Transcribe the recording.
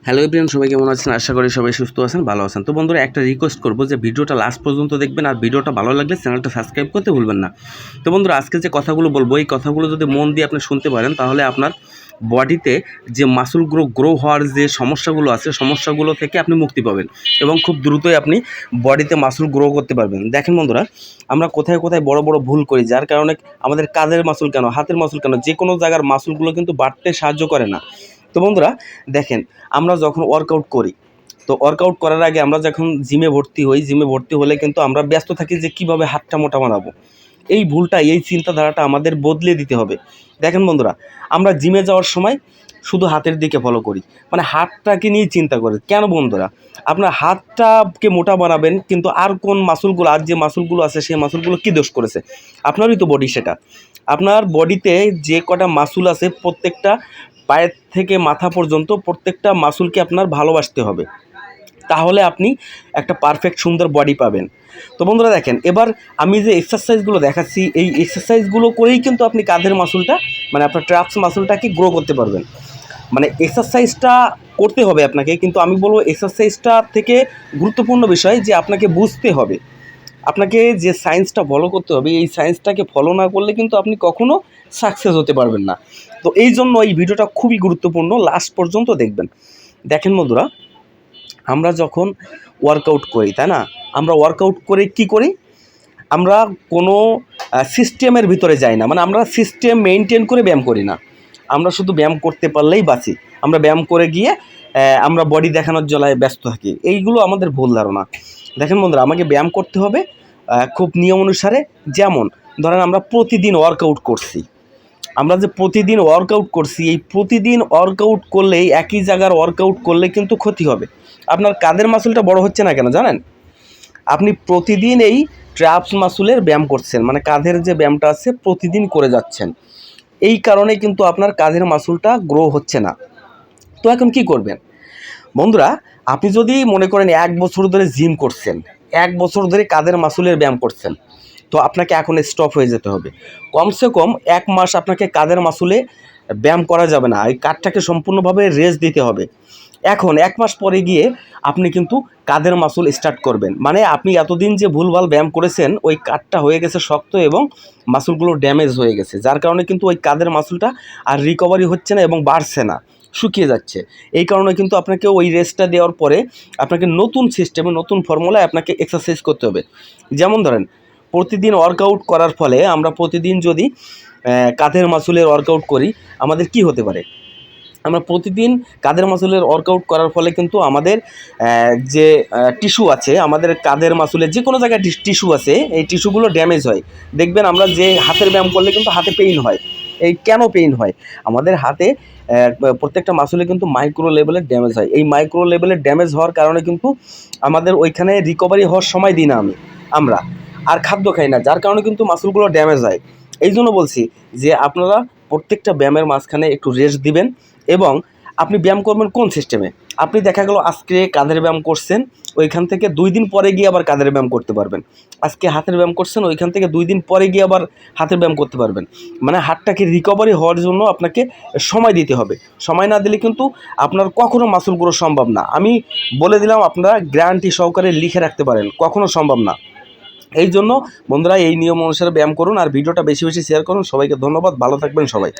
Hello everyone, সবাই কেমন আছেন? আশা করি সবাই সুস্থ আছেন, ভালো আছেন। তো বন্ধুরা, একটা রিকোয়েস্ট করবো যে ভিডিওটা লাস্ট পর্যন্ত দেখবেন, আর ভিডিওটা ভালো লাগলে চ্যানেলটা সাবস্ক্রাইব করতে ভুলবেন না। তো বন্ধুরা, আজকে যে কথাগুলো বলবো, এই কথাগুলো যদি মন দিয়ে আপনি শুনতে পারেন, তাহলে আপনার বডিতে যে মাসলগুলো গ্রো হওয়ার যে সমস্যাগুলো আছে, সমস্যাগুলো থেকে আপনি মুক্তি পাবেন এবং খুব দ্রুতই আপনি বডিতে মাসল গ্রো করতে পারবেন। দেখেন বন্ধুরা, আমরা কোথায় কোথায় বড় বড় ভুল করি, যার কারণে আমাদের কাঁধের মাসল কেন, হাতের মাসল কেন, যে কোনো জায়গার মাসলগুলো কিন্তু বাড়তে সাহায্য করে না। তো বন্ধুরা দেখেন, আমরা যখন ওয়ার্কআউট করি, তো ওয়ার্কআউট করার আগে আমরা যখন জিমে ভর্তি হই, জিমে ভর্তি হলে কিন্তু আমরা ব্যস্ত থাকি যে কীভাবে হাতটা মোটা বানাবো। এই ভুলটা, এই চিন্তাধারাটা আমাদের বদলে দিতে হবে। দেখেন বন্ধুরা, আমরা জিমে যাওয়ার সময় শুধু হাতের দিকে ফলো করি, মানে হাতটাকে নিয়ে চিন্তা করি। কেন বন্ধুরা? আপনার হাতটাকে মোটা বানাবেন, কিন্তু আর কোন মাসুলগুলো, আর যে মাসুলগুলো আছে সেই মাসুলগুলো কী দোষ করেছে? আপনারই তো বডি সেটা। আপনার বডিতে যে কটা মাসুল আছে, প্রত্যেকটা পায়ের থেকে মাথা পর্যন্ত প্রত্যেকটা মাসুলকে আপনার ভালোবাসতে হবে, তাহলে আপনি একটা পারফেক্ট সুন্দর বডি পাবেন। তো বন্ধুরা দেখেন, এবার আমি যে এক্সারসাইজগুলো দেখাচ্ছি, এই এক্সারসাইজগুলো করেই কিন্তু আপনি কাঁধের মাসুলটা, মানে আপনার ট্রাপস মাসুলটাকে গ্রো করতে পারবেন। মানে এক্সারসাইজটা করতে হবে আপনাকে, কিন্তু আমি বলবো এক্সারসাইজটা থেকে গুরুত্বপূর্ণ বিষয় যে আপনাকে বুঝতে হবে, আপনাকে যে সায়েন্সটা ফলো করতে হবে, এই সায়েন্সটাকে ফলো না করলে কিন্তু আপনি কখনও সাকসেস হতে পারবেন না। তো এই জন্য এই ভিডিওটা খুবই গুরুত্বপূর্ণ, লাস্ট পর্যন্ত দেখবেন। দেখেন বন্ধুরা, আমরা যখন ওয়ার্কআউট করি, তাই না, আমরা ওয়ার্কআউট করে কি করি? আমরা কোনো সিস্টেমের ভিতরে যাই না, মানে আমরা সিস্টেম মেনটেন করে ব্যায়াম করি না। আমরা শুধু ব্যায়াম করতে পারলেই বাঁচি। আমরা ব্যায়াম করে গিয়ে আমরা বডি দেখানোর জ্বালায় ব্যস্ত থাকি। এইগুলো আমাদের ভুল ধারণা। দেখেন বন্ধুরা, আমাকে ব্যায়াম করতে হবে খুব নিয়ম অনুসারে। যেমন ধরেন, আমরা প্রতিদিন ওয়ার্কআউট করছি, আমরা যে প্রতিদিন ওয়ার্কআউট করছি, এই প্রতিদিন ওয়ার্কআউট করলেই একই জায়গার ওয়ার্কআউট করলে কিন্তু ক্ষতি হবে। আপনার কাঁধের মাসুলটা বড় হচ্ছে না কেন জানেন? আপনি প্রতিদিন এই ট্রাপস মাসুলের ব্যায়াম করছেন, মানে কাঁধের যে ব্যায়ামটা আছে প্রতিদিন করে যাচ্ছেন, এই কারণে কিন্তু আপনার কাঁধের মাসুলটা গ্রো হচ্ছে না। তো এখন কি করবেন বন্ধুরা? আপনি যদি মনে করেন 1 বছর ধরে জিম করছেন, 1 বছর ধরে কাঁধের মাসুলের ব্যায়াম করছেন, তো আপনাকে এখন স্টপ হয়ে যেতে হবে। কমসে কম 1 মাস আপনাকে কাঁধের মাসুলে ব্যায়াম করা যাবে না, এই কাঁধটাকে সম্পূর্ণভাবে রেস্ট দিতে হবে। এখন 1 মাস পরে গিয়ে আপনি কিন্তু কাঁধের মাসুল স্টার্ট করবেন। মানে আপনি এতদিন যে ভুলভাল ব্যায়াম করেছেন, ওই কাঁধটা হয়ে গেছে শক্ত এবং মাসুলগুলো ড্যামেজ হয়ে গেছে, যার কারণে কিন্তু ওই কাঁধের মাসুলটা আর রিকভারি হচ্ছে না এবং বাড়ছে না, শুকিয়ে যাচ্ছে। এই কারণে কিন্তু আপনাকে ওই রেস্টটা দেওয়ার পরে আপনাকে নতুন সিস্টেমে, নতুন ফর্মুলায় আপনাকে এক্সারসাইজ করতে হবে। যেমন ধরেন, প্রতিদিন ওয়ার্কআউট করার ফলে, আমরা প্রতিদিন যদি কাঁধের মাসুলের ওয়ার্কআউট করি, আমাদের কি হতে পারে? আমরা প্রতিদিন কাঁধের মাসুলের ওয়ার্কআউট করার ফলে কিন্তু আমাদের যে টিস্যু আছে, আমাদের কাঁধের মাসুলের যে কোনো জায়গায় টিস্যু আছে, এই টিস্যুগুলো ড্যামেজ হয়। দেখবেন আমরা যে হাতের ব্যায়াম করলে কিন্তু হাতে পেইন হয়। এই কেন পেইন হয়? আমাদের হাতে প্রত্যেকটা মাসুলে কিন্তু মাইক্রো লেভেলের ড্যামেজ হয়। এই মাইক্রো লেভেলের ড্যামেজ হওয়ার কারণে কিন্তু আমাদের ওইখানে রিকভারি হওয়ার সময় দিই না আমরা আর খাদ্য খাই না, যার কারণে কিন্তু মাসুলগুলো ড্যামেজ হয়। এই জন্য বলছি যে আপনারা প্রত্যেকটা ব্যায়ামের মাঝখানে একটু রেস্ট দিবেন এবং আপনি ব্যায়াম করবেন কোন সিস্টেমে। আপনি দেখা গেল আজকে কাঁধের ব্যায়াম করছেন, ওইখান থেকে 2 দিন পরে গিয়ে আবার কাঁধের ব্যায়াম করতে পারবেন। আজকে হাতের ব্যায়াম করছেন, ওইখান থেকে 2 দিন পরে গিয়ে আবার হাতের ব্যায়াম করতে পারবেন। মানে হাতটাকে রিকভারি হওয়ার জন্য আপনাকে সময় দিতে হবে। সময় না দিলে কিন্তু আপনার কখনো মাসল গ্রো সম্ভব না। আমি বলে দিলাম, আপনারা গ্যারান্টি সহকারে লিখে রাখতে পারেন, কখনো সম্ভব না। এই জন্য বন্ধুরা, এই নিয়ম অনুসারে ব্যায়াম করুন আর ভিডিওটা বেশি বেশি শেয়ার করুন। সবাইকে ধন্যবাদ, ভালো থাকবেন সবাই।